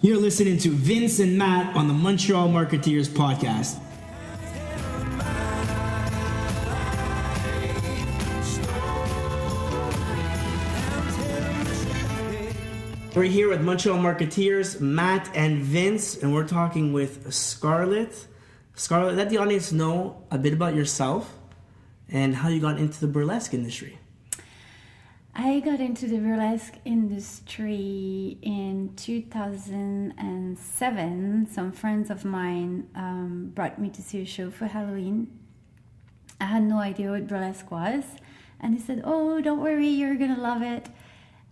You're listening to Vince and Matt on the Montreal Marketeers podcast. We're here with Montreal Marketeers, Matt and Vince, and we're talking with Scarlett. Scarlett, let the audience know a bit about yourself and how you got into the burlesque industry. I got into the burlesque industry in 2007. Some friends of mine brought me to see a show for Halloween. I had no idea what burlesque was. And they said, "Oh, don't worry, you're going to love it."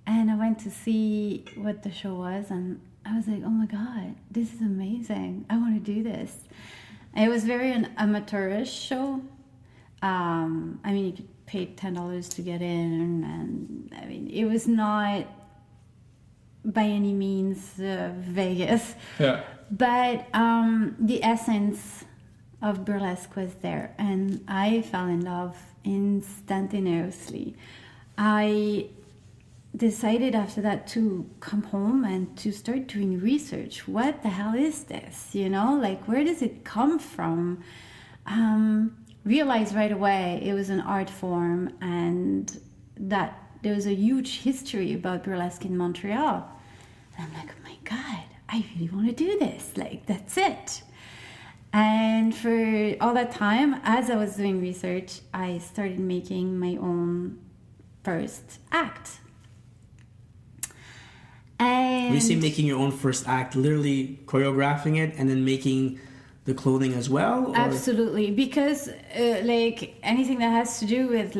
And I went to see what the show was. And I was like, "Oh my God, this is amazing. I want to do this." And it was very an amateurish show. You could pay $10 to get in, and it was not by any means Vegas. Yeah. But the essence of burlesque was there, and I fell in love instantaneously. I decided after that to come home and to start doing research. What the hell is this? Where does it come from? Realized right away it was an art form and that there was a huge history about burlesque in Montreal. And I'm like, oh my God, I really want to do this. That's it. And for all that time, as I was doing research, I started making my own first act. And When you say making your own first act, literally choreographing it and then making the clothing as well? Or? Absolutely, because anything that has to do with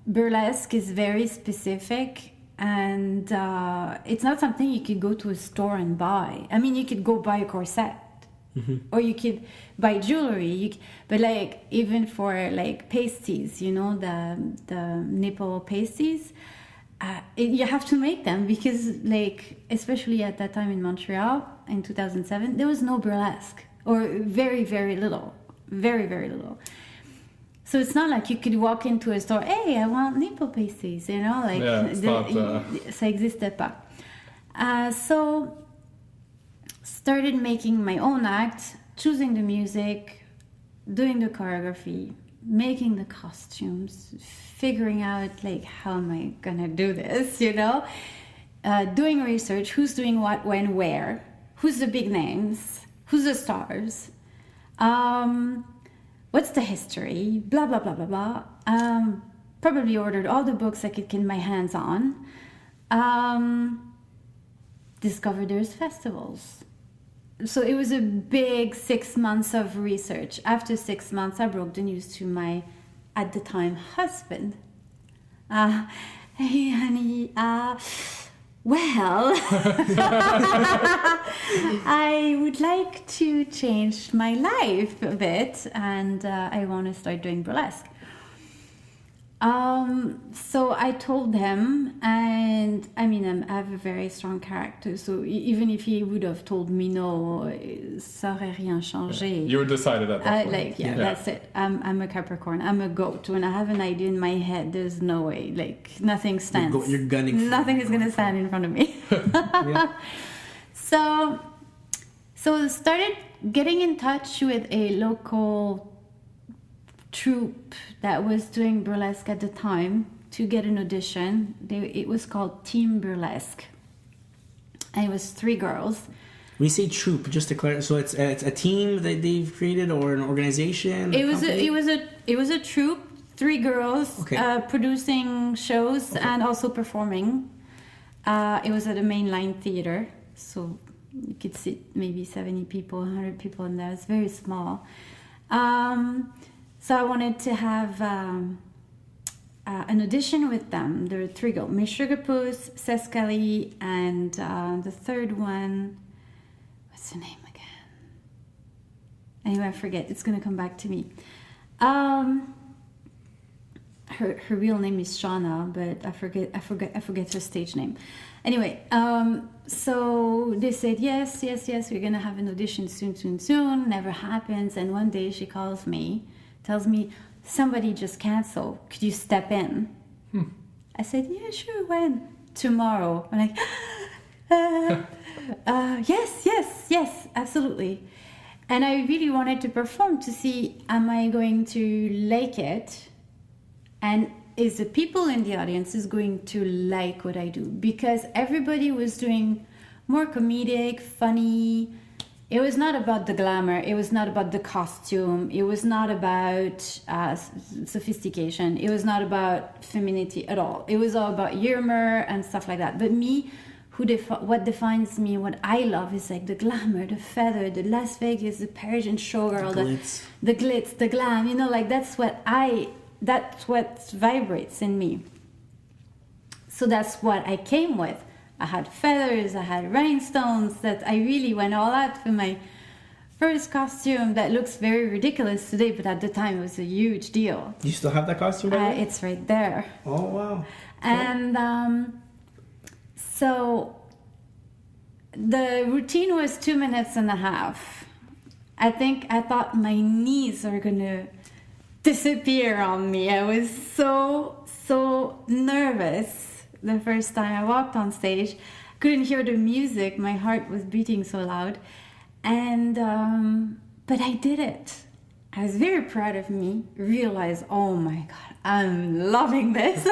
burlesque is very specific, and it's not something you could go to a store and buy. You could go buy a corset, or you could buy jewelry. But even for pasties, the nipple pasties, you have to make them because especially at that time in Montreal in 2007, there was no burlesque, or very, very little, very, very little. So it's not like you could walk into a store, "Hey, I want nipple pasties," ça n'existait pas. So started making my own act, choosing the music, doing the choreography, making the costumes, figuring out how am I gonna do this, doing research, who's doing what, when, where, who's the big names, who's the stars, what's the history, blah blah blah blah blah. Probably ordered all the books I could get my hands on. Discovered there's festivals. So it was a big 6 months of research. After 6 months, I broke the news to my, at the time, husband. "Hey, honey, well, I would like to change my life a bit, and I want to start doing burlesque." So I told him, and I have a very strong character, so even if he would have told me no, ça aurait rien changé. You were decided at that point. That's it. I'm a Capricorn. I'm a goat. When I have an idea in my head, there's no way. Nothing stands. You're gunning. Nothing is going to stand in front of me. Yeah. So started getting in touch with a local troupe that was doing burlesque at the time to get an audition. It was called Team Burlesque, and it was 3 girls. When you say troupe, just to clarify, so it's a team that they've created or an organization? It was a troupe, 3 girls, okay. Producing shows and also performing. It was at a mainline theater, so you could sit maybe 70 people, 100 people in there. It's very small. So I wanted to have an audition with them. There were 3 girls: Miss Sugarpuss, Sescali, and the third one, what's her name again? Anyway, I forget. It's gonna come back to me. Her real name is Shauna, but I forget her stage name. Anyway, so they said yes, we're gonna have an audition soon. Never happens, and one day she calls me, tells me, "Somebody just canceled. Could you step in?" I said, "Yeah, sure. When?" "Tomorrow." I'm like, yes, absolutely. And I really wanted to perform to see, am I going to like it? And is the people in the audience is going to like what I do? Because everybody was doing more comedic, funny. It was not about the glamour. It was not about the costume. It was not about sophistication. It was not about femininity at all. It was all about humor and stuff like that. But me, what defines me, what I love is like the glamour, the feather, the Las Vegas, the Parisian showgirl, the glitz, the glam. You know, like that's what vibrates in me. So that's what I came with. I had feathers, I had rhinestones, that I really went all out for my first costume that looks very ridiculous today, but at the time it was a huge deal. You still have that costume? It's right there. Oh, wow. And so the routine was 2.5 minutes. I thought my knees are going to disappear on me. I was so nervous. The first time I walked on stage, couldn't hear the music. My heart was beating so loud. And, but I did it. I was very proud of me. Realized, oh my God, I'm loving this.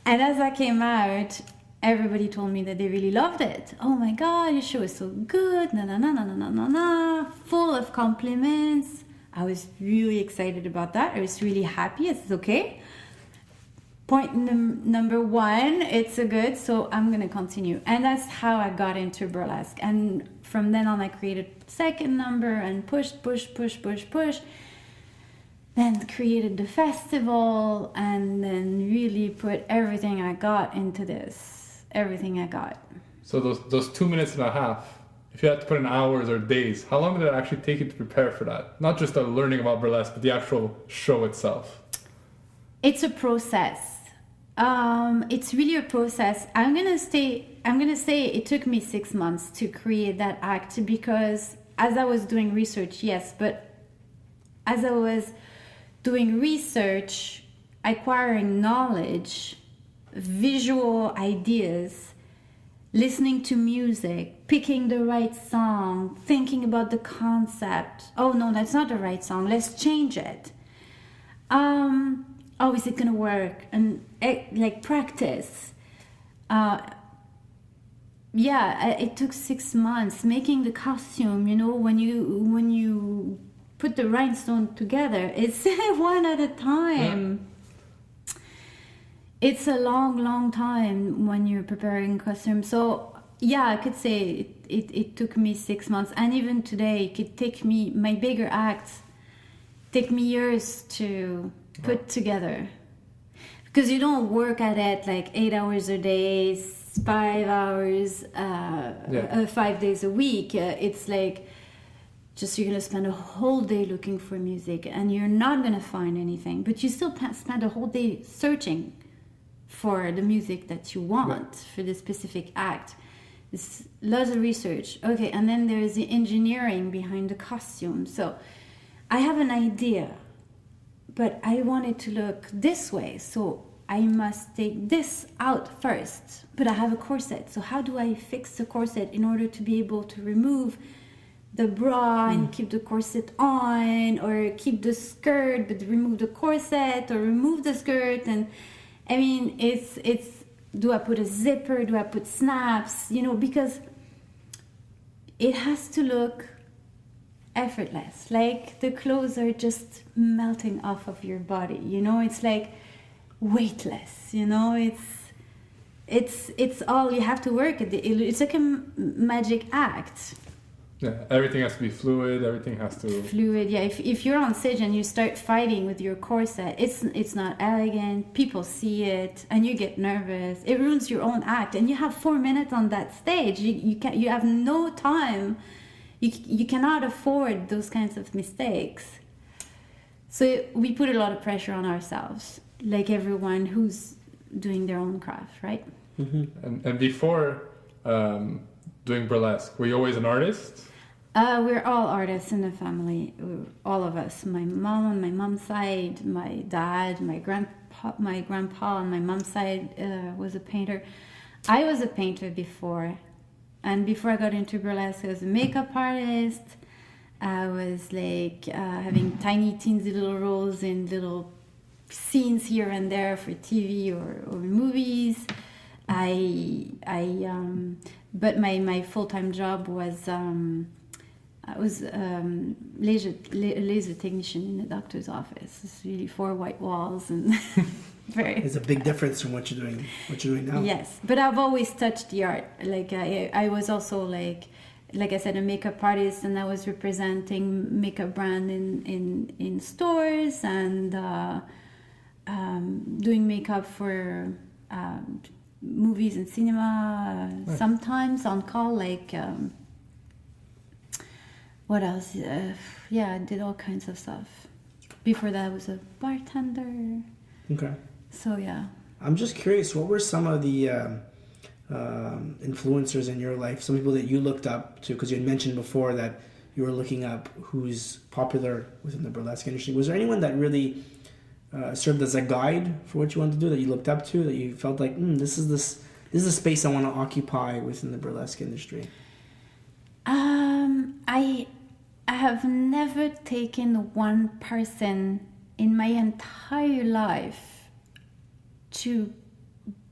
And as I came out, everybody told me that they really loved it. Oh my God, your show is so good. Na na na na na na na. Full of compliments. I was really excited about that. I was really happy. It's okay. Point number one, it's a good, so I'm going to continue. And that's how I got into burlesque. And from then on, I created second number and pushed. Then created the festival and then really put everything I got into this. Everything I got. So those 2.5 minutes, if you had to put in hours or days, how long did it actually take you to prepare for that? Not just the learning about burlesque, but the actual show itself. It's a process. It's really a process. I'm gonna say it took me 6 months to create that act, because as I was doing research, yes, but as I was doing research, acquiring knowledge, visual ideas, listening to music, picking the right song, thinking about the concept. Oh no, that's not the right song. Let's change it. Oh, is it gonna work? And like practice. It took 6 months making the costume. You know, when you put the rhinestone together, it's one at a time. Yeah. It's a long time when you're preparing costume. So yeah, I could say it took me 6 months, and even today, it could take me, my bigger acts take me years to put together, because you don't work at it like 8 hours a day, 5 hours, 5 days a week. It's like just you're gonna spend a whole day looking for music, and you're not gonna find anything, but you still spend a whole day searching for the music that you want for the specific act. It's lots of research. Okay, and then there's the engineering behind the costume. So I have an idea, but I want it to look this way, so I must take this out first. But I have a corset, so how do I fix the corset in order to be able to remove the bra and keep the corset on, or keep the skirt but remove the corset, or remove the skirt? And I mean, it's do I put a zipper, do I put snaps, you know, because it has to look effortless, like the clothes are just melting off of your body, you know, it's like weightless, you know, it's all you have to work at. It's like a magic act. Yeah, everything has to be fluid, everything has to... Fluid, yeah. If you're on stage and you start fighting with your corset, it's not elegant, people see it, and you get nervous. It ruins your own act, and you have 4 minutes on that stage. You have no time. You cannot afford those kinds of mistakes. So we put a lot of pressure on ourselves, like everyone who's doing their own craft, right? Mm-hmm. And before doing burlesque, were you always an artist? We're all artists in the family, all of us. My mom on my mom's side, my dad, my grandpa on my mom's side was a painter. I was a painter before, And before I got into burlesque, I was a makeup artist. I was like having tiny, teensy little roles in little scenes here and there for TV or movies. But my full-time job was I was laser technician in the doctor's office. It's really 4 white walls and very. It's a big difference from what you're doing now. Yes, but I've always touched the art. Like I was also like I said, a makeup artist, and I was representing makeup brand in stores and doing makeup for movies and cinema. Nice. Sometimes on call, like. What else? Yeah, I did all kinds of stuff. Before that, I was a bartender. Okay. So, yeah. I'm just curious, what were some of the influencers in your life? Some people that you looked up to, because you had mentioned before that you were looking up who's popular within the burlesque industry. Was there anyone that really served as a guide for what you wanted to do, that you looked up to, that you felt like, this is a space I want to occupy within the burlesque industry? I have never taken one person in my entire life to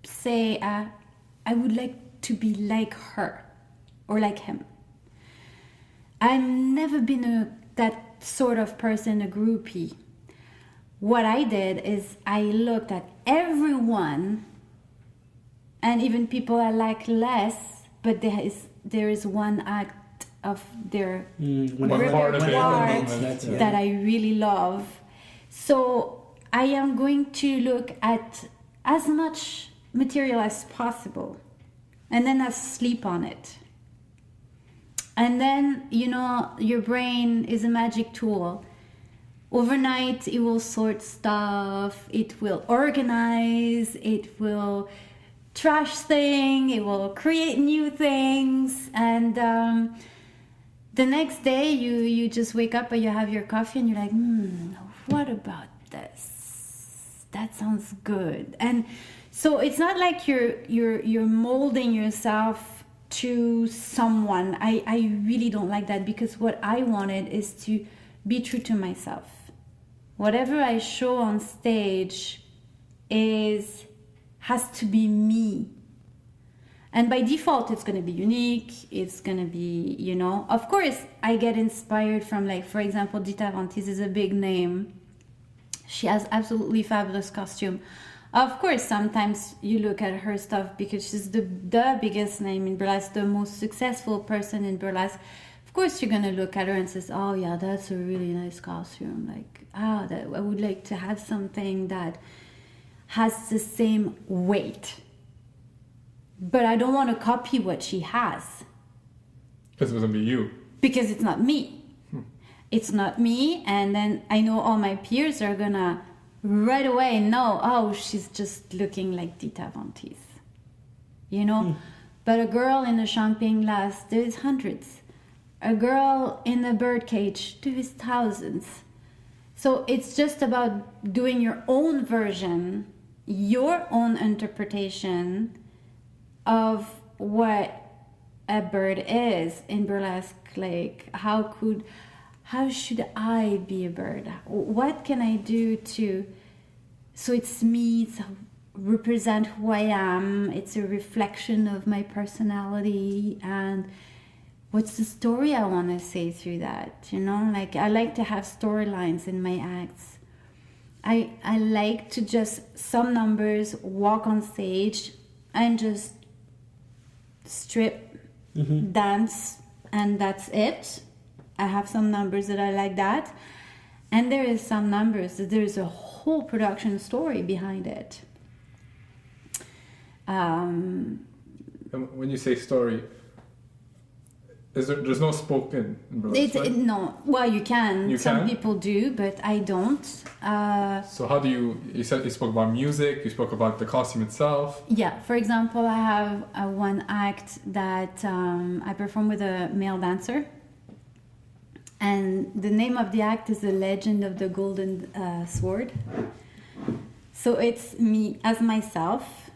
say I would like to be like her or like him. I've never been that sort of person, a groupie. What I did is I looked at everyone, and even people I like less, but there is one act of their repertoire that I really love. So I am going to look at as much material as possible, and then I sleep on it. And then, your brain is a magic tool. Overnight, it will sort stuff, it will organize, it will trash things, it will create new things, and the next day you just wake up and you have your coffee and you're like, what about this? That sounds good. And so it's not like you're molding yourself to someone. I really don't like that, because what I wanted is to be true to myself. Whatever I show on stage has to be me. And by default, it's going to be unique. It's going to be, Of course, I get inspired from, for example, Dita Vantis is a big name. She has absolutely fabulous costume. Of course, sometimes you look at her stuff because she's the biggest name in burlesque, the most successful person in burlesque. Of course, you're going to look at her and says, oh, yeah, that's a really nice costume. I would like to have something that has the same weight. But I don't want to copy what she has. Because it wasn't be you. Because it's not me. It's not me, and then I know all my peers are going to right away know, oh, she's just looking like Dita Vantis. But a girl in a champagne glass, there's hundreds. A girl in a birdcage, there's thousands. So it's just about doing your own version, your own interpretation of what a bird is in burlesque. How should I be a bird? What can I do so it's me, to represent who I am, it's a reflection of my personality, and what's the story I want to say through that, I like to have storylines in my acts. I like to just some numbers, walk on stage and just strip, dance, and that's it. I have some numbers that I like that, and there is some numbers that there's a whole production story behind it. And when you say story, there's no spoken in burlesque, right? No, well, you can. Some can? people do, but I don't. So how do you said you spoke about music, you spoke about the costume itself. Yeah, for example, I have one act that I perform with a male dancer. And the name of the act is The Legend of the Golden Sword. So it's me as myself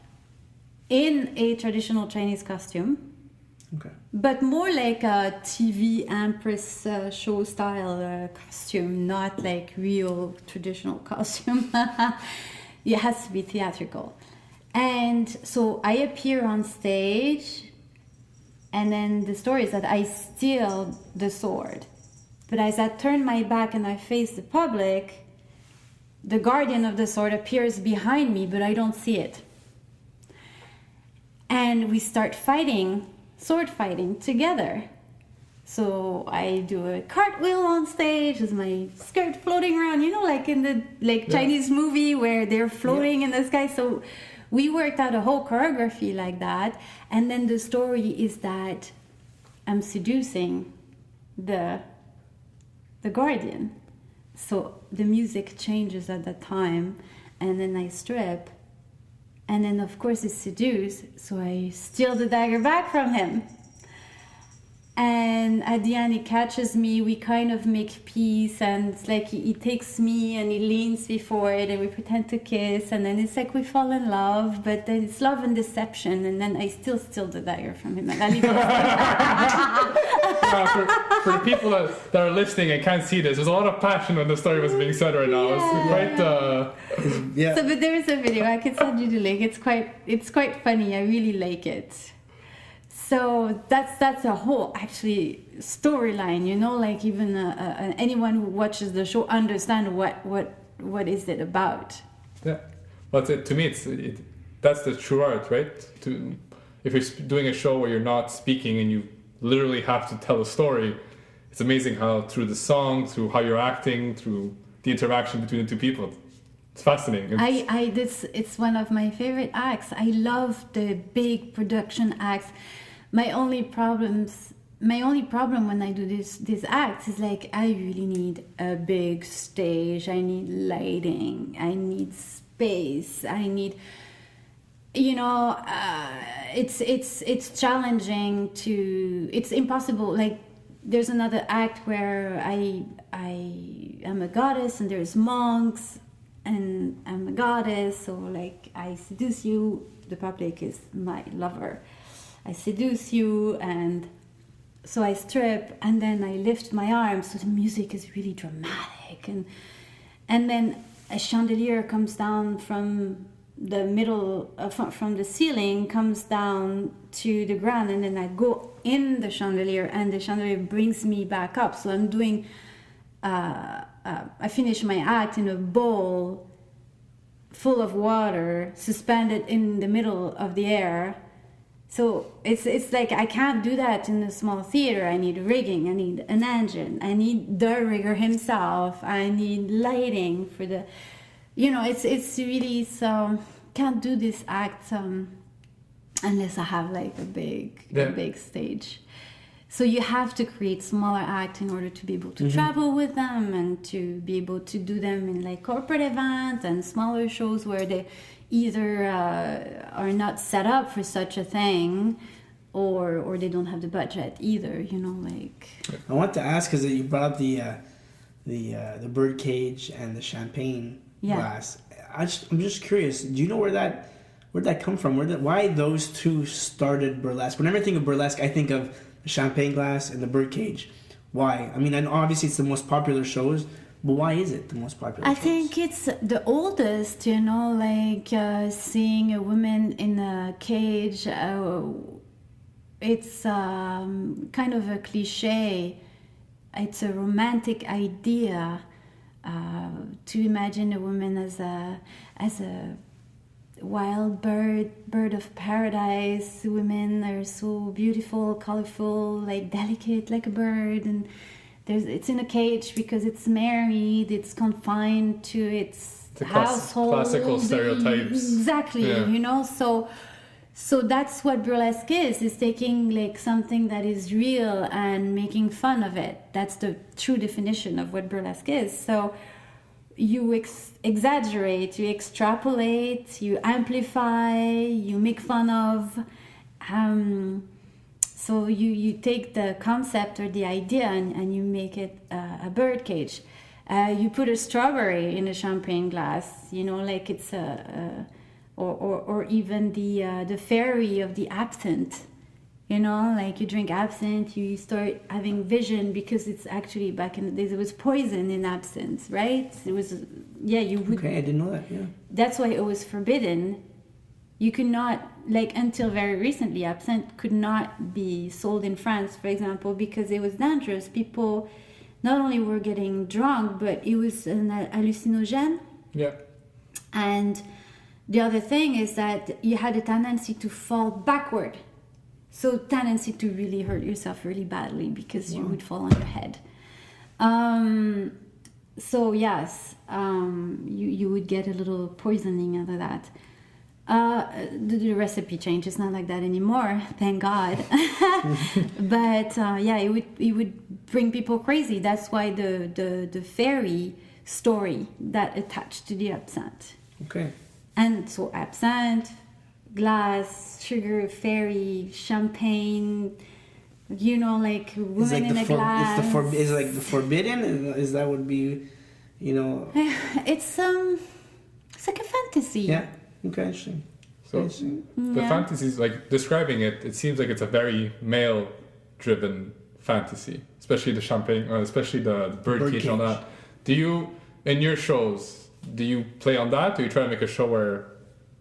in a traditional Chinese costume. Okay. But more like a TV Empress show style costume, not like real traditional costume. It has to be theatrical. And so I appear on stage, and then the story is that I steal the sword. But as I turn my back and I face the public, the guardian of the sword appears behind me, but I don't see it. And we start fighting, sword fighting together. So I do a cartwheel on stage with my skirt floating around, like in the Chinese movie where they're floating in the sky. So we worked out a whole choreography like that. And then the story is that I'm seducing the guardian. So the music changes at that time, and then I strip, and then of course it's seduced, so I steal the dagger back from him. And at the end he catches me, we kind of make peace, and it's like he takes me and he leans before it and we pretend to kiss, and then it's like we fall in love, but then it's love and deception, and then I still steal the dagger from him. And I leave for the people that are listening and can't see this, there's a lot of passion when the story was being said right now. It's quite So but there is a video, I can send you the link. It's quite funny. I really like it. So that's a whole actually storyline, like even anyone who watches the show understand what is it about. Yeah, but to me that's the true art, right? If you're doing a show where you're not speaking and you literally have to tell a story, it's amazing how through the song, through how you're acting, through the interaction between the two people, it's fascinating. It's one of my favorite acts. I love the big production acts. My only problem when I do these acts is like I really need a big stage. I need lighting. I need space. I need, it's challenging to. It's impossible. Like there's another act where I am a goddess and there's monks and I'm a goddess. So like I seduce you. The public is my lover. I seduce you, and so I strip, and then I lift my arms, so the music is really dramatic, and then a chandelier comes down from the middle, from the ceiling, comes down to the ground, and then I go in the chandelier, and the chandelier brings me back up. So I'm doing, I finish my act in a bowl full of water, suspended in the middle of the air. So it's like I can't do that in a small theater. I need rigging, I need an engine, I need the rigger himself, I need lighting for the, it's really, so can't do this act unless I have like a big stage. So you have to create smaller acts in order to be able to travel with them and to be able to do them in like corporate events and smaller shows where they either are not set up for such a thing, or they don't have the budget either. I want to ask because you brought up the bird cage and the champagne glass. I'm just curious. Do you know where'd that come from? Why those two started burlesque? Whenever I think of burlesque, I think of the champagne glass and the bird cage. Why? I mean, and obviously it's the most popular shows. But why is it the most popular? I think it's the oldest, like seeing a woman in a cage. It's kind of a cliche. It's a romantic idea to imagine a woman as a wild bird of paradise. Women are so beautiful, colorful, like delicate, like a bird, and it's in a cage because it's married, it's confined to its household. Classical stereotypes. Exactly, yeah. So that's what burlesque is. It's taking like something that is real and making fun of it. That's the true definition of what burlesque is. So you exaggerate, you extrapolate, you amplify, you make fun of. So you take the concept or the idea and you make it a bird cage. You put a strawberry in a champagne glass, like it's or even the fairy of the absinthe. You know, like you drink absinthe, you start having vision because it's actually back in the days it was poison in absinthe, right? It was, yeah, you would. Okay, I didn't know that. Yeah. That's why it was forbidden. You could not, like until very recently, absinthe could not be sold in France, for example, because it was dangerous. People not only were getting drunk, but it was an hallucinogen. Yeah. And the other thing is that you had a tendency to fall backward. So tendency to really hurt yourself really badly because you would fall on your head. So yes, you would get a little poisoning out of that. The recipe changed. It's not like that anymore, thank God. But yeah, it would bring people crazy. That's why the fairy story that attached to the absinthe. Okay. And so absinthe, glass, sugar, fairy, champagne, you know, like women in a glass. Is like the forbidden? Is that would be, you know? It's like a fantasy. Yeah. Okay. Interesting. So the fantasies, like describing it, it seems like it's a very male-driven fantasy, especially the champagne, or especially the birdcage and all that. Do you, in your shows, do you play on that? Do you try to make a show where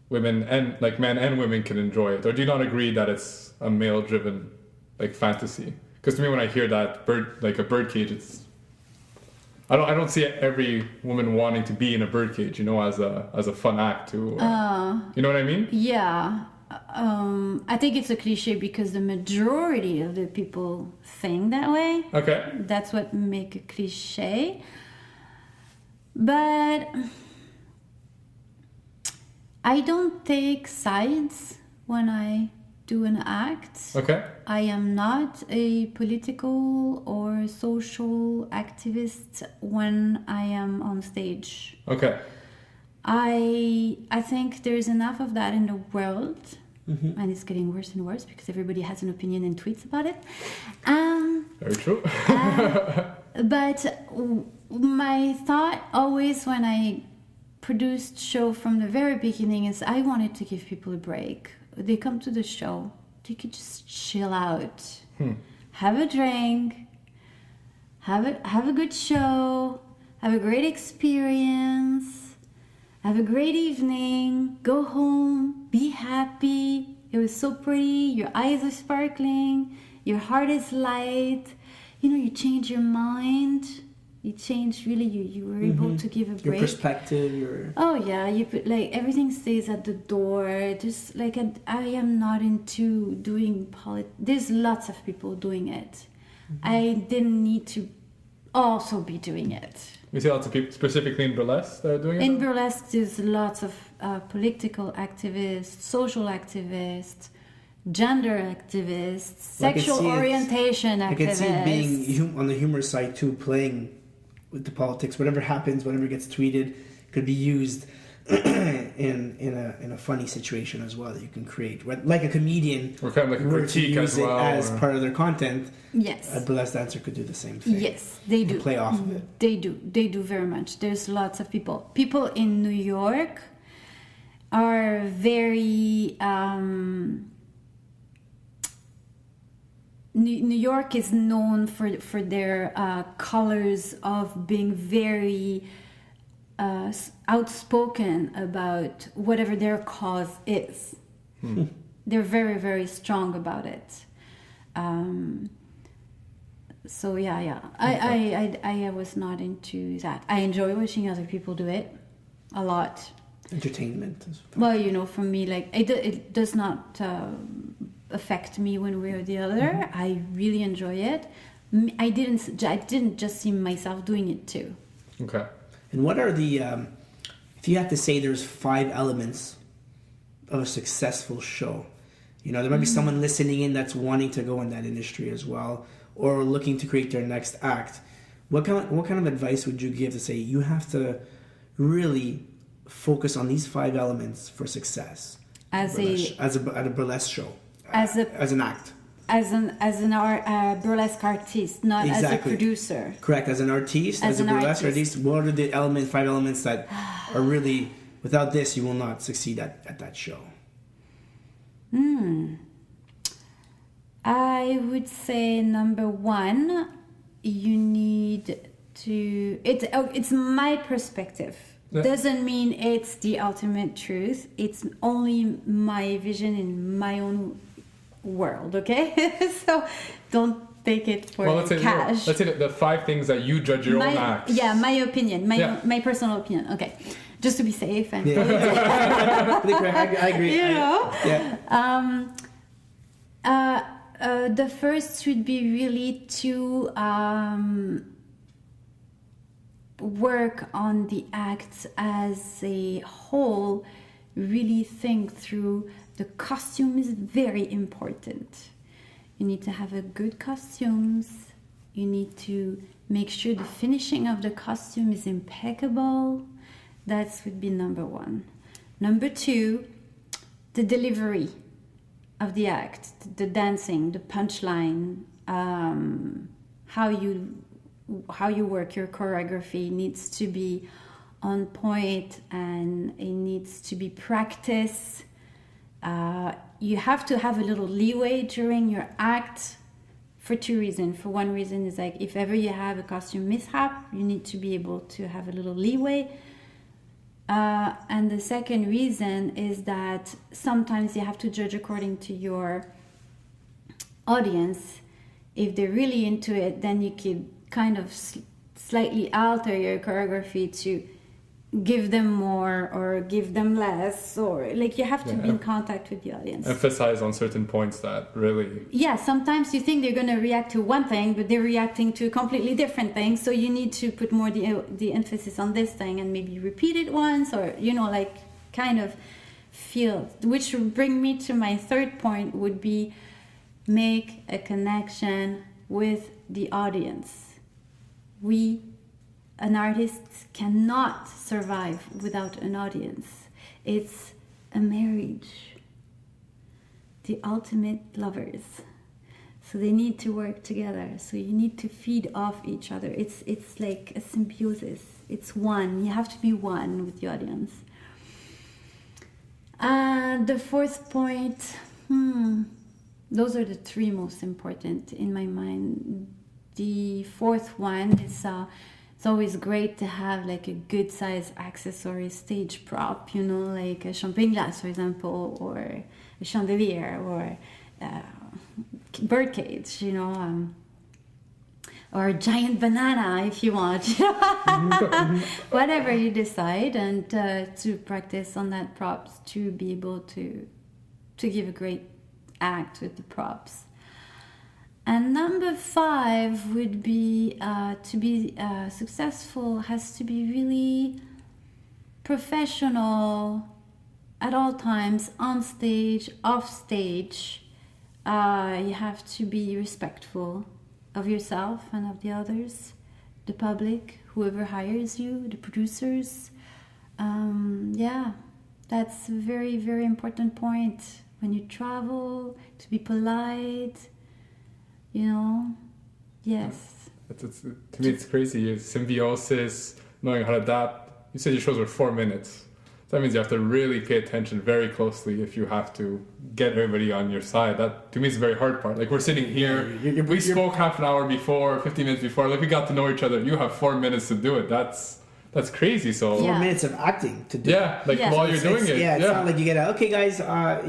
women and like men and women can enjoy it, or do you not agree that it's a male-driven like fantasy? Because to me, when I hear that a birdcage, it's I don't see every woman wanting to be in a birdcage, you know, as a fun act too. You know what I mean? Yeah, I think it's a cliche because the majority of the people think that way. Okay. That's what make a cliche, but I don't take sides when I do an act. Okay. I am not a political or social activist when I am on stage. Okay. I think there's enough of that in the world, and it's getting worse and worse because everybody has an opinion and tweets about it. Very true. But my thought always when I produced show from the very beginning is I wanted to give people a break. They come to the show, they could just chill out, have a drink, have a good show, have a great experience, have a great evening, go home, be happy. It was so pretty, your eyes are sparkling, your heart is light, you know, you change your mind. You changed really. You were able to give a break. Your perspective. Your oh yeah. You put like everything stays at the door. Just like I am not into doing There's lots of people doing it. I didn't need to also be doing it. We see lots of people, specifically in burlesque, that are doing it. In burlesque, there's lots of political activists, social activists, gender activists, sexual orientation activists. I can see it being on the humor side too, playing with the politics. Whatever happens, whatever gets tweeted, could be used in a funny situation as well that you can create. Like a comedian, or kind of like a critique as well, as or part of their content. Yes, a burlesque dancer could do the same thing. Yes, they do. Play off of it. They do very much. There's lots of people. People in New York are very. New York is known for their colors of being very outspoken about whatever their cause is. They're very, very strong about it. So yeah. I was not into that. I enjoy watching other people do it a lot. Entertainment. Well, you know, for me, like it does not affect me one way or the other. I really enjoy it. I didn't just see myself doing it too. Okay. And what are the if you had to say there's 5 elements of a successful show? You know, there might be someone listening in that's wanting to go in that industry as well, or looking to create their next act. What kind of advice would you give to say you have to really focus on these 5 elements for success at a burlesque show, as an act, as an burlesque artist, not as a producer? Correct. As an artiste, as a burlesque artist, what are the 5 elements that are really, without this you will not succeed at that show? I would say number one, you need to. It's my perspective. Yeah. Doesn't mean it's the ultimate truth. It's only my vision in my own world. Okay, so don't take it for let's cash. Let's say the 5 things that you judge your own acts. Yeah, my opinion, my personal opinion. Okay, just to be safe and. I agree. You know. Yeah. The first would be really to work on the act as a whole, really think through. The costume is very important. You need to have a good costumes. You need to make sure the finishing of the costume is impeccable. That would be number one. Number two, the delivery of the act, the dancing, the punchline, how you work your choreography needs to be on point, and it needs to be practiced. You have to have a little leeway during your act for 2 reasons. For one reason is like if ever you have a costume mishap, you need to be able to have a little leeway. And the second reason is that sometimes you have to judge according to your audience. If they're really into it, then you could kind of slightly alter your choreography to give them more or give them less, or like you have to be in contact with the audience. Emphasize on certain points that really... Yeah, sometimes you think they're going to react to one thing, but they're reacting to a completely different thing. So you need to put more the emphasis on this thing and maybe repeat it once, or, you know, like kind of feel. Which would bring me to my third point would be make a connection with the audience. An artist cannot survive without an audience. It's a marriage. The ultimate lovers. So they need to work together. So you need to feed off each other. It's like a symbiosis. It's one. You have to be one with the audience. The fourth point, those are the 3 most important in my mind. The fourth one is it's always great to have like a good size accessory stage prop, you know, like a champagne glass, for example, or a chandelier, or bird cage, you know, or a giant banana if you want, whatever you decide, and to practice on that props to be able to give a great act with the props. And number 5 would be to be successful has to be really professional at all times, on stage, off stage. You have to be respectful of yourself and of the others, the public, whoever hires you, the producers. That's a very, very important point. When you travel, to be polite. You know, yes. To me, it's crazy. Symbiosis, knowing how to adapt. You said your shows were 4 minutes. That means you have to really pay attention very closely if you have to get everybody on your side. That, to me, is the very hard part. Like, we're sitting here, we spoke half an hour before, 15 minutes before. Like, we got to know each other. You have 4 minutes to do it. That's crazy. So 4 minutes of acting to do. Yeah, like while you're doing it. Yeah, it's not like you get okay, guys.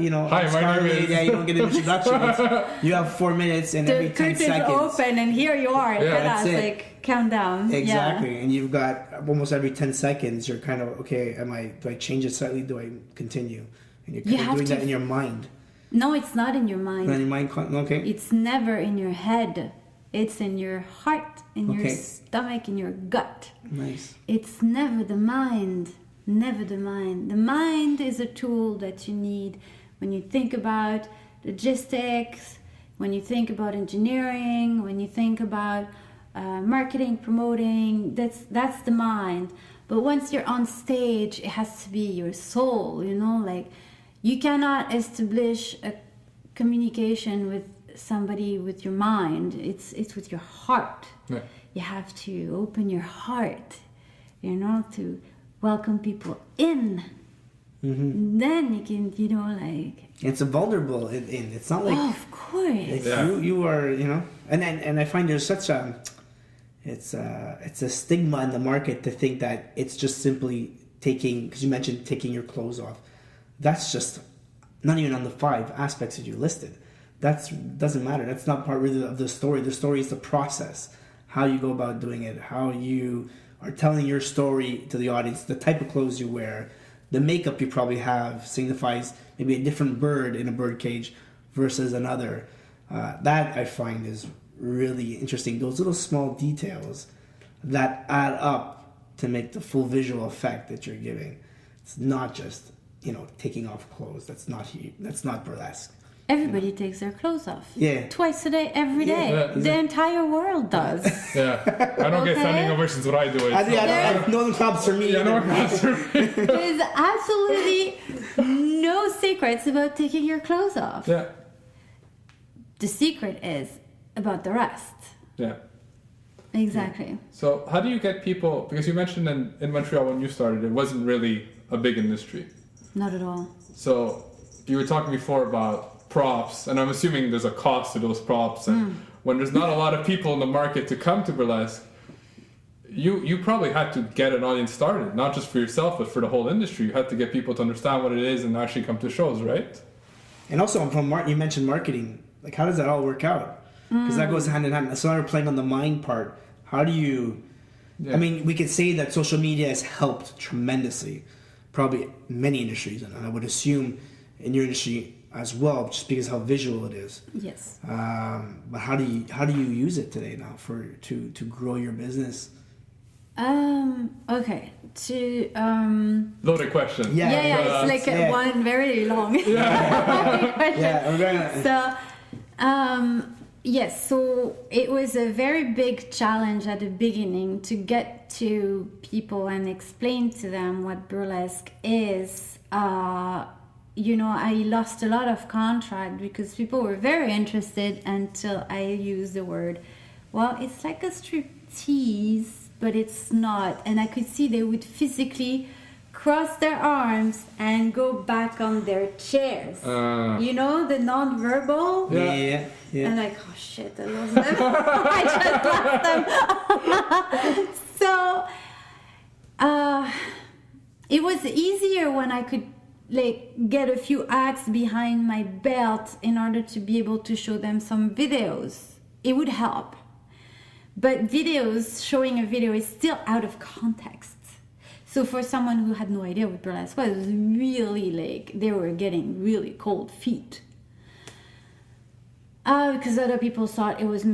You know, hi, my name is. Yeah, you don't get an introduction. You have 4 minutes, and every 10 seconds, open, and here you are. Yeah, that's like countdown. Exactly, and you've got almost every 10 seconds. You're kind of okay. Do I change it slightly? Do I continue? And you're kind of doing that in your mind. No, it's not in your mind. Not in your mind. Okay. It's never in your head. It's in your heart, in your stomach, in your gut. Nice. It's never the mind. Never the mind. The mind is a tool that you need when you think about logistics, when you think about engineering, when you think about marketing, promoting. That's the mind. But once you're on stage, it has to be your soul, you know? Like, you cannot establish a communication with somebody with your mind. It's with your heart. You have to open your heart, you know, to welcome people in. Then you can, you know, like It's a vulnerable. It's not like. Oh, of course. Like Yeah. you are, and I find there's such a. It's a stigma in the market to think that it's just simply taking, because you mentioned taking your clothes off. That's just not even on the 5 aspects that you listed. That doesn't matter. That's not part really of the story. The story is the process, how you go about doing it, how you are telling your story to the audience, the type of clothes you wear, the makeup you probably have signifies maybe a different bird in a bird cage versus another. That I find is really interesting. Those little small details that add up to make the full visual effect that you're giving. It's not just taking off clothes. That's not burlesque. Everybody takes their clothes off. Yeah. Twice a day, every day. Yeah, The entire world does. Yeah, I don't get Okay. standing ovations when I do it. No one claps for me. Yeah, no one claps for me. There's absolutely no secrets about taking your clothes off. Yeah, The secret is about the rest. yeah. Exactly. So how do you get people, because you mentioned in Montreal when you started, it wasn't really a big industry. Not at all. So you were talking before about props, and I'm assuming there's a cost to those props, and when there's not a lot of people in the market to come to burlesque, you probably had to get an audience started, not just for yourself, but for the whole industry. You had to get people to understand what it is and actually come to shows, right? And also, you mentioned marketing. Like, how does that all work out? Because that goes hand in hand. So now we're playing on the mind part. How do you... Yeah. I mean, we could say that social media has helped tremendously. Probably many industries, and I would assume in your industry as well, just because how visual it is. Yes. But how do you use it today now to grow your business? Okay. Loaded question. Yeah, it's like one very long question. Yeah, we're gonna... So, yes, so it was a very big challenge at the beginning to get to people and explain to them what burlesque is. I lost a lot of contract because people were very interested until I used the word, well, it's like a striptease, but it's not. And I could see they would physically cross their arms and go back on their chairs. The non-verbal. Yeah. And like, oh shit, I lost them. I just lost them. So, it was easier when I could get a few acts behind my belt in order to be able to show them some videos. It would help. But showing a video is still out of context. So for someone who had no idea what burlesque was, it was really they were getting really cold feet. Because other people thought it was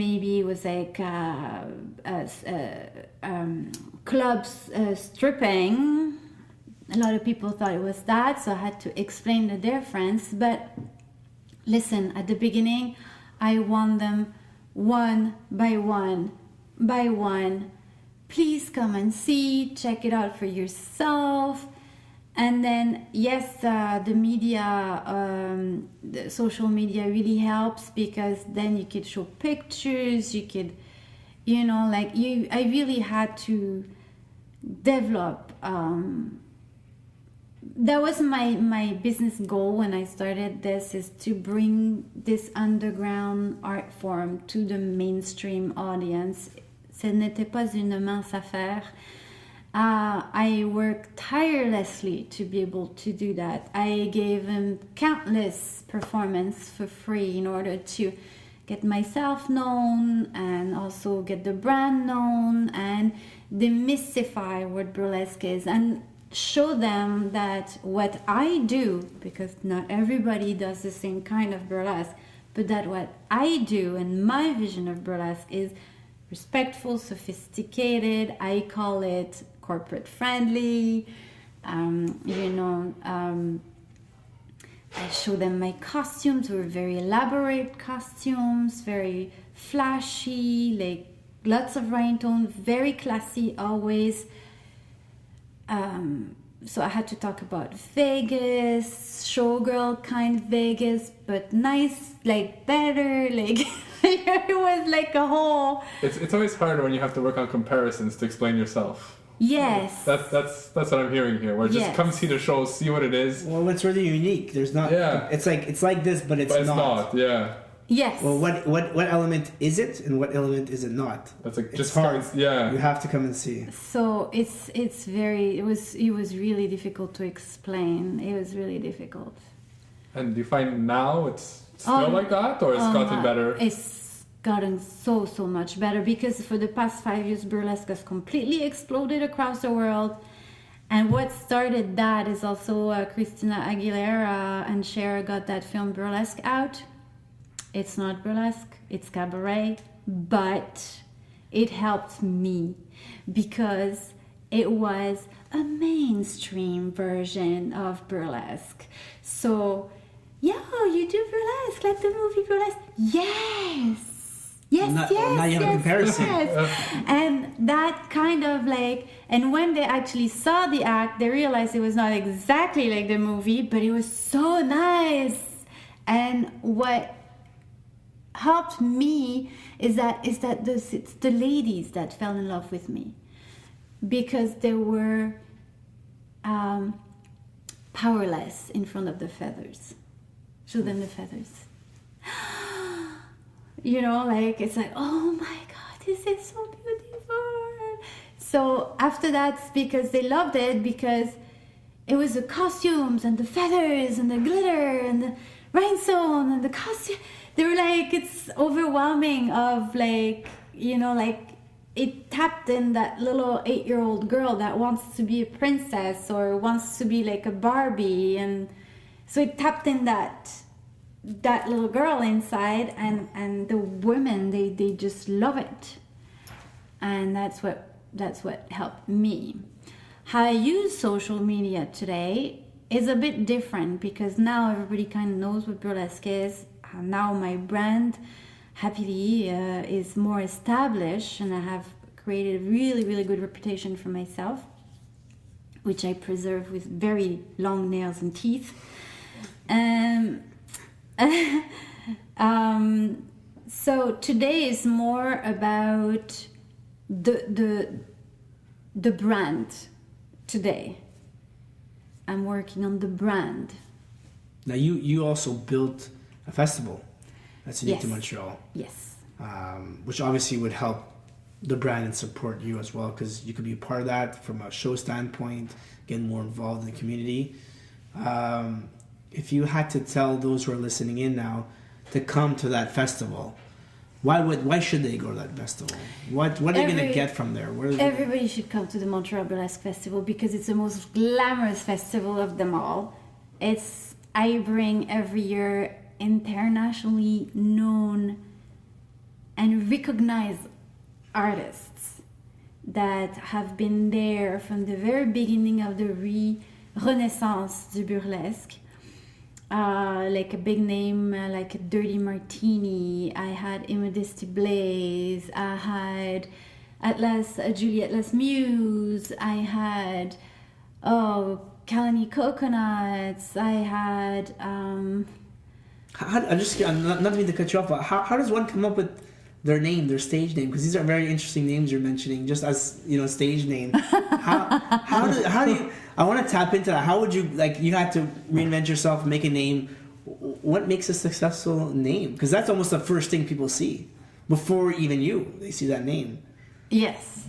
clubs stripping. A lot of people thought it was that, so I had to explain the difference. But listen, at the beginning, I want them one by one. Please come and see, check it out for yourself. And then, yes, the media, the social media really helps because then you could show pictures, you could, I really had to develop. That was my business goal when I started this, is to bring this underground art form to the mainstream audience. Ce n'était pas une mince affaire. I worked tirelessly to be able to do that. I gave them countless performances for free in order to get myself known and also get the brand known and demystify what burlesque is and show them that what I do, because not everybody does the same kind of burlesque, but that what I do and my vision of burlesque is respectful, sophisticated. I call it corporate friendly. I show them my costumes were very elaborate costumes, very flashy, lots of rhinestone, very classy always. So I had to talk about Vegas, showgirl kind of Vegas, but nice, better, it was a whole... It's always harder when you have to work on comparisons to explain yourself. Yes. That's what I'm hearing here. Where just Yes. come see the show, see what it is. Well, it's really unique. There's not. Yeah. It's like this, but it's But it's not. not. Yeah. Yes. Well, what element is it, and what element is it not? That's like It's just hard. Yeah. You have to come and see. So it's very it was really difficult to explain. It was really difficult. And do you find now it's still like that, or it's gotten better? It's gotten so much better because for the past 5 years, burlesque has completely exploded across the world. And what started that is also Christina Aguilera and Cher got that film Burlesque out. It's not burlesque, it's cabaret, but it helped me because it was a mainstream version of burlesque. So, yeah, you do burlesque, like the movie Burlesque. Yes! Now you have a comparison. Yes. And that kind of like, and when they actually saw the act, they realized it was not exactly like the movie, but it was so nice. And what helped me is that it's the ladies that fell in love with me because they were powerless in front of the feathers. Show them the feathers. You know, like it's like, oh my god, this is so beautiful. So after that, because they loved it, because it was the costumes and the feathers and the glitter and the rhinestone and the costume. They were like, it's overwhelming of like, you know, like it tapped in that little 8-year-old girl that wants to be a princess or wants to be like a Barbie. And so it tapped in that little girl inside, and the women, they just love it. And that's what helped me. How I use social media today is a bit different because now everybody kind of knows what burlesque is. Now my brand, happily, is more established, and I have created a really, really good reputation for myself, which I preserve with very long nails and teeth. So today is more about the brand. Today, I'm working on the brand. Now you also built a festival that's unique to Montreal. Yes. Which obviously would help the brand and support you as well, because you could be a part of that from a show standpoint, get more involved in the community. If you had to tell those who are listening in now to come to that festival, why should they go to that festival? What are they going to get from there? Everybody should come to the Montreal Burlesque Festival because it's the most glamorous festival of them all. I bring every year internationally known and recognized artists that have been there from the very beginning of the renaissance du burlesque. Like a big name like Dirty Martini. I had Immodesty Blaze. I had Julie Atlas Muse. I had Kalani Coconuts. I had I'm not mean to cut you off, but how does one come up with their name, their stage name? Because these are very interesting names you're mentioning, just as stage name. How do you? I want to tap into that. How would you you had to reinvent yourself, make a name? What makes a successful name? Because that's almost the first thing people see before even they see that name. Yes.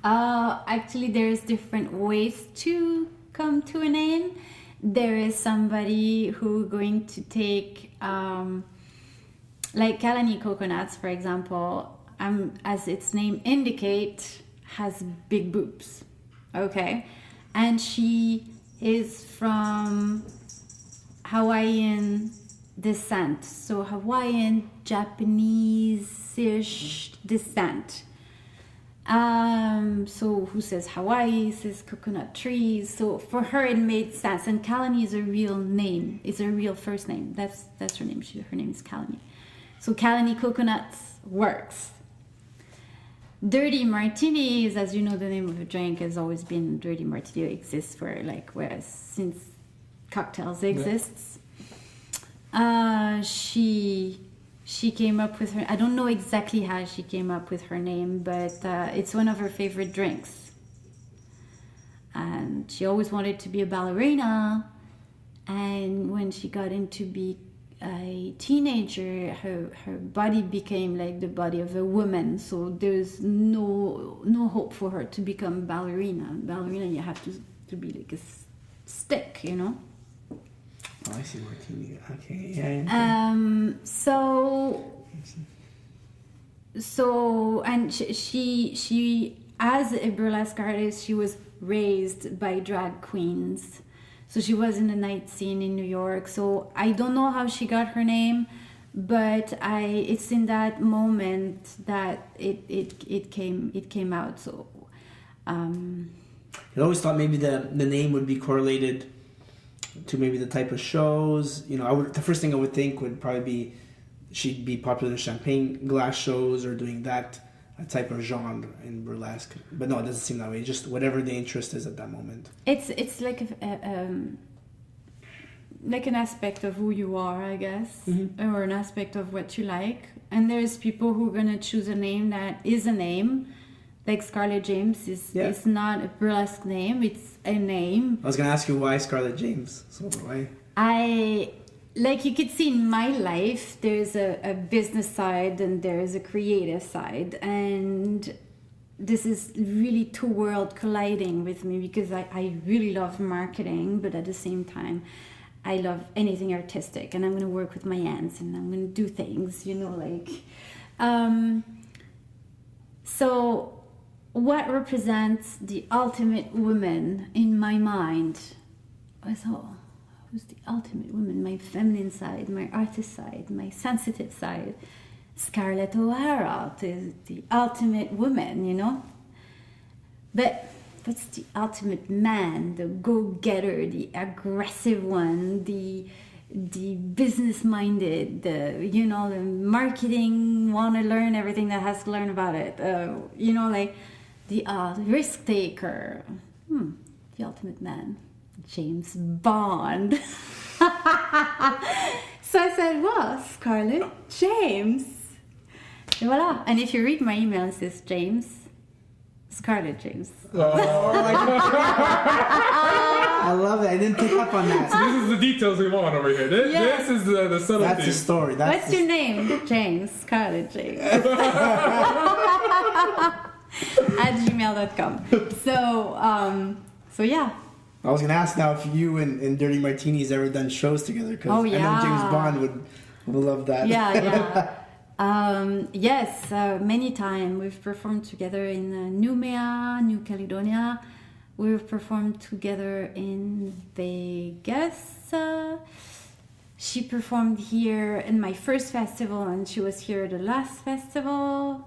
Actually, there's different ways to come to a name. There is somebody who going to take, like Kalani Coconuts, for example, as its name indicate, has big boobs. Okay. And she is from Hawaiian descent. So Hawaiian, Japanese-ish descent. So who says Hawaii says coconut trees. So for her it made sense. And Kalani is a real name. It's a real first name. That's her name. Her name is Kalani. So Kalani Coconuts works. Dirty Martinis, as you know, the name of a drink has always been Dirty Martini. It exists since cocktails exists. She came up with her. I don't know exactly how she came up with her name, but it's one of her favorite drinks. and she always wanted to be a ballerina. And when she got into be a teenager, her body became like the body of a woman. So there's no hope for her to become ballerina. Ballerina, you have to be like a stick, you know. Oh, I see martini. Okay, yeah. So and she as a burlesque artist, she was raised by drag queens. So she was in the night scene in New York. So I don't know how she got her name, but it's in that moment that it came out. So I always thought maybe the name would be correlated to maybe the type of shows. You know, the first thing I would think would probably be she'd be popular in champagne glass shows or doing that type of genre in burlesque. But no, it doesn't seem that way. Just whatever the interest is at that moment. It's like like an aspect of who you are, I guess, or an aspect of what you like. And there's people who are gonna choose a name that is a name. Like Scarlett James is not a burlesque name; it's a name. I was gonna ask you why Scarlett James. So why? Like you could see in my life, there's a business side and there's a creative side, and this is really two worlds colliding with me because I really love marketing, but at the same time, I love anything artistic, and I'm gonna work with my hands and I'm gonna do things, you know, like. So. What represents the ultimate woman in my mind? I thought, who's the ultimate woman? My feminine side, my artist side, my sensitive side. Scarlett O'Hara is the ultimate woman, you know? But what's the ultimate man? The go-getter, the aggressive one, the business-minded, the marketing, want to learn everything that has to learn about it. You know, like... The risk taker, the ultimate man, James Bond. So I said, well, Scarlett James. And voila. And if you read my email, it says James, Scarlett James. Oh my God. I love it. I didn't pick up on that. So this is the details we want over here. This is the subtlety. That's the story. What's your name? James, Scarlett James. At gmail.com. So yeah. I was gonna ask now if you and Dirty Martini's ever done shows together, because I know James Bond would love that. Yes, many times we've performed together in Noumea, New Caledonia. We've performed together in Vegas. She performed here in my first festival, and she was here at the last festival.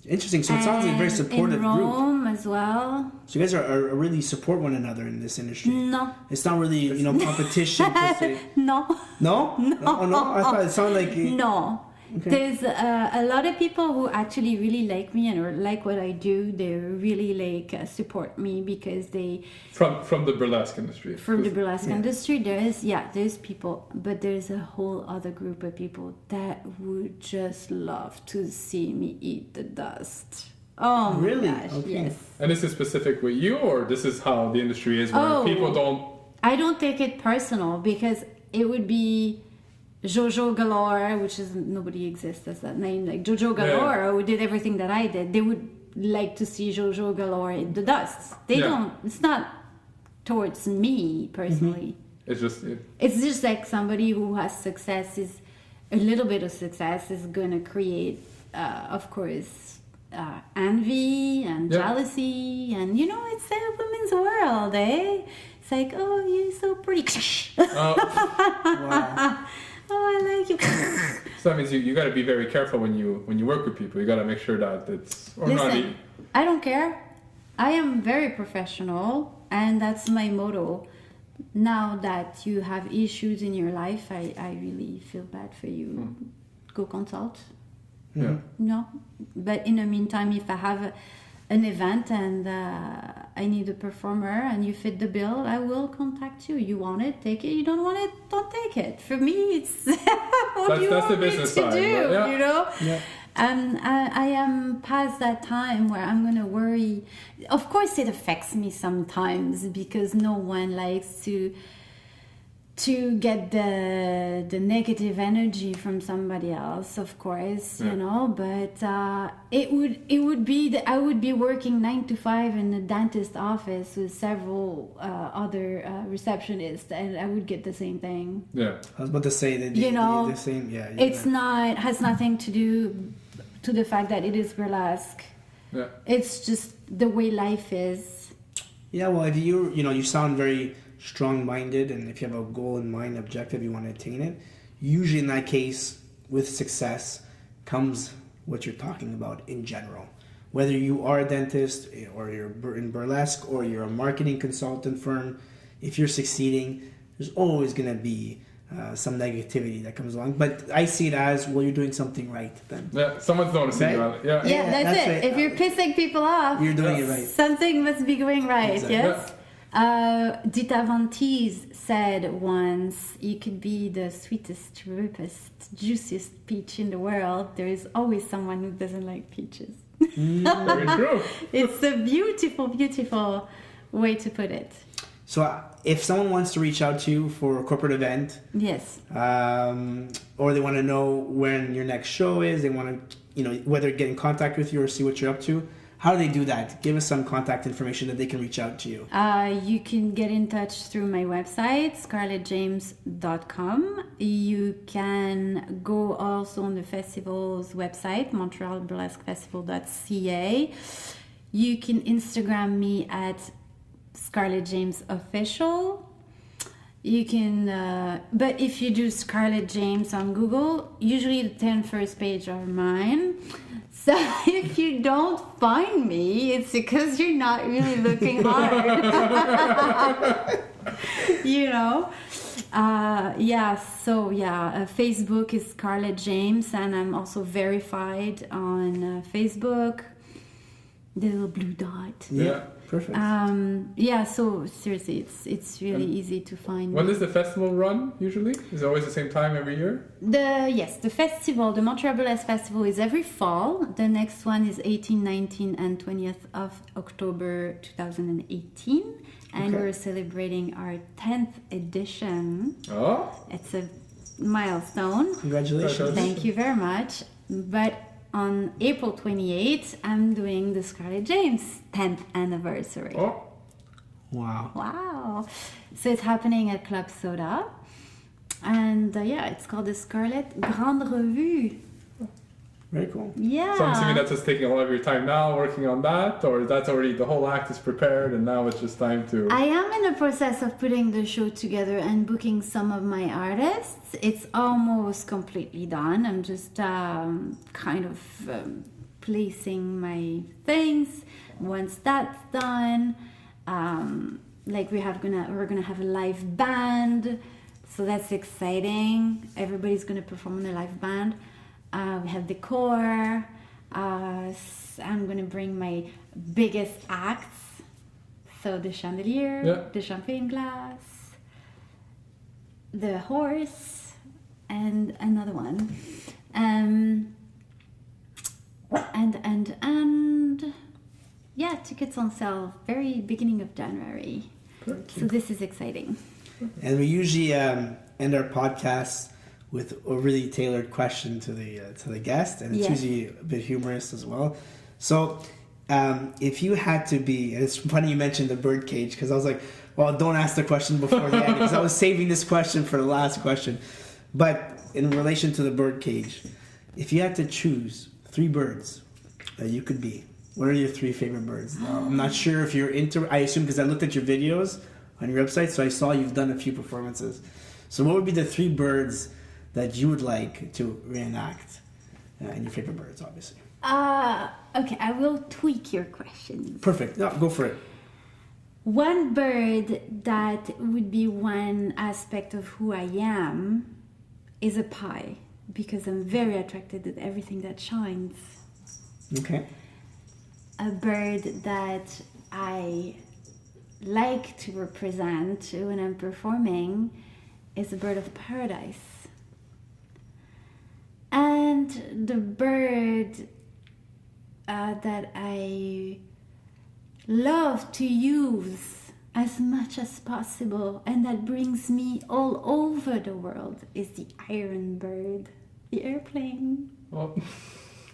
Interesting. So it sounds like a very supportive group. In Rome as well. So you guys are really support one another in this industry. No. It's not really competition per se. No. No? No. I thought it sounded like no. Okay. There's a lot of people who actually really like me and or like what I do. They really support me because they from the burlesque industry. From the burlesque industry, there's people, but there's a whole other group of people that would just love to see me eat the dust. Oh my gosh, okay. Yes. And this is specific with you, or this is how the industry is, where people don't. I don't take it personal because it would be. Jojo Galore, which is nobody exists as that name, like Jojo Galore, who did everything that I did. They would like to see Jojo Galore in the dust. They don't. It's not towards me personally. Mm-hmm. It's just like somebody who has success is a little bit of success is gonna create, of course, envy and jealousy, and it's a women's world, eh? It's like, oh, you're so pretty. Wow. Oh, I like you. So that means you got to be very careful when you work with people. You got to make sure that it's Listen, I don't care. I am very professional, and that's my motto. Now that you have issues in your life, I really feel bad for you. Go consult. Yeah. No, but in the meantime, if I have an event and I need a performer and you fit the bill, I will contact you. You want it, take it. You don't want it, don't take it. For me, it's what that's the business side, do, right? you know? Yeah. I am past that time where I'm gonna worry. Of course, it affects me sometimes because no one likes to get the negative energy from somebody else, of course, you know. But it would be that I would be working 9 to 5 in a dentist office with several other receptionists, and I would get the same thing. Yeah, I was about to say that the same. Yeah, it's not has nothing to do to the fact that it is burlesque. Yeah, it's just the way life is. Yeah, well, if you sound very strong-minded, and if you have a goal in mind, objective, you want to attain it, usually in that case, with success comes what you're talking about in general. Whether you are a dentist or you're in burlesque or you're a marketing consultant firm, if you're succeeding, there's always going to be some negativity that comes along. But I see it as, well, you're doing something right then. Yeah, someone's noticing you. Yeah, that's it. Right. If you're pissing people off, you're doing it right. Something must be going right, exactly. Yes? Yeah. Dita Vantis said once, you could be the sweetest, ripest, juiciest peach in the world. There is always someone who doesn't like peaches. Very true. It's a beautiful, beautiful way to put it. So if someone wants to reach out to you for a corporate event, yes, or they want to know when your next show is, they want to, whether get in contact with you or see what you're up to, how do they do that? Give us some contact information that they can reach out to you. You can get in touch through my website, scarlettjames.com. You can go also on the festival's website, Montreal Burlesque Festival.ca. You can Instagram me at Scarlett James Official. You can, but if you do Scarlett James on Google, usually the 10 first page are mine. So if you don't find me, it's because you're not really looking hard. Facebook is Scarlett James, and I'm also verified on Facebook. The little blue dot. Yeah. Perfect. So seriously, it's really easy to find. When does the festival run usually? Is it always the same time every year? The festival, the Montreal Burlesque Festival, is every fall. The next one is 18, 19, and 20th of October 2018. And we're celebrating our 10th edition. Oh. It's a milestone. Congratulations. Thank you very much. But on April 28th, I'm doing the Scarlett James 10th anniversary. Oh. Wow. So it's happening at Club Soda. And it's called the Scarlett Grande Revue. Very cool. Yeah. So I'm assuming that's just taking a lot of your time now working on that, or that's already, the whole act is prepared and now it's just time to... I am in the process of putting the show together and booking some of my artists. It's almost completely done. I'm just placing my things. Once that's done, we're gonna have a live band, so that's exciting. Everybody's gonna perform in a live band. We have decor. I'm gonna bring my biggest acts, so the chandelier, the champagne glass, the horse, and another one, and tickets on sale very beginning of January. So this is exciting. And we usually end our podcasts with a really tailored question to the guest, and it's usually a bit humorous as well. So if you had to be, and it's funny you mentioned the bird cage, because I was like, well, don't ask the question before the end, because I was saving this question for the last question. But in relation to the bird cage, if you had to choose 3 birds that you could be, what are your 3 favorite birds? Now, I'm not sure if you're into, I assume because I looked at your videos on your website, so I saw you've done a few performances. So what would be the 3 birds that you would like to reenact, and your favorite birds, obviously? Okay, I will tweak your question. Perfect. No, go for it. One bird that would be one aspect of who I am is a pie, because I'm very attracted to everything that shines. Okay. A bird that I like to represent when I'm performing is a bird of paradise. And the bird bird that I love to use as much as possible, and that brings me all over the world, is the iron bird, the airplane. Well,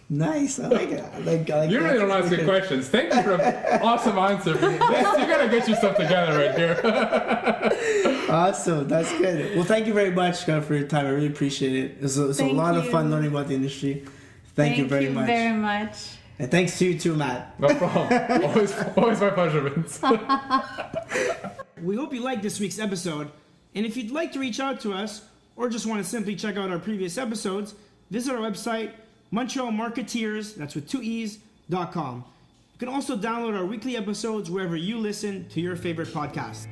Nice. I like it. I like you really don't ask good questions. Thank you for an awesome answer. You gotta get your stuff together right here. Awesome. That's good. Well, thank you very much, Scott, for your time. I really appreciate it. It's a lot of fun learning about the industry. Thank you very much. Very much. And thanks to you too, Matt. No problem. Always my pleasure, Vince. We hope you liked this week's episode. And if you'd like to reach out to us, or just want to simply check out our previous episodes, visit our website, Montreal Marketeers, that's with 2 E's.com. You can also download our weekly episodes wherever you listen to your favorite podcast.